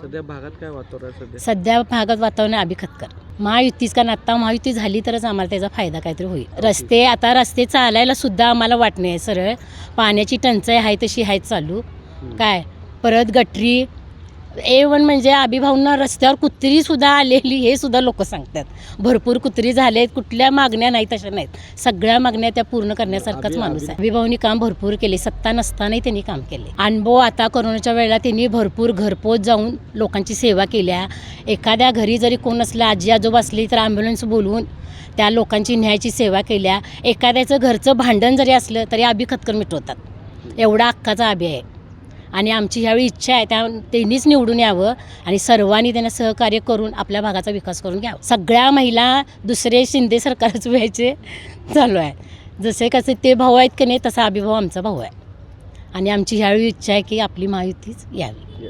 सध्या भागात काय वातावरण आहे? सध्या भागात वातावरण अभि खतकर. महायुतीच, कारण आत्ता महायुती झाली तरच आम्हाला त्याचा फायदा काहीतरी होईल. रस्ते चालायला सुद्धा आम्हाला वाट नाही सरळ. पाण्याची टंचाई आहे तशी आहे चालू. काय परत गटरी A1 म्हणजे अभिभावना रस्त्यावर कुत्री सुद्धा आलेली हे सुद्धा लोक सांगतात. भरपूर कुत्री झालेत, कुठल्या मागण्या नाहीत अशा नाहीत. सगळ्या मागण्या त्या पूर्ण करण्यासारखाच माणूस आहे. अभिभावनी काम भरपूर केले, सत्ता नसतानाही त्यांनी काम केले. अनुभव आता कोरोनाच्या वेळेला त्यांनी भरपूर घरपोच जाऊन लोकांची सेवा केल्या. एखाद्या घरी जरी कोण असलं, आजी आजोबा असली तर ॲम्ब्युलन्स बोलवून त्या लोकांची न्यायाची सेवा केल्या. एखाद्याचं घरचं भांडण जरी असलं तरी अभि खतकर मिटवतात. एवढा हक्काचा अभि आहे. आणि आमची ह्यावेळी इच्छा आहे त्यांनीच निवडून यावं आणि सर्वांनी त्यांना सहकार्य करून आपल्या भागाचा विकास करून घ्यावा. सगळ्या महिला दुसरे शिंदे सरकारच व्हायचे चालू आहे. जसे कसे ते भाऊ आहेत की नाही, तसा अभिभाव आमचा भाऊ आहे. आणि आमची ह्यावेळी इच्छा आहे की आपली महायुतीच यावी.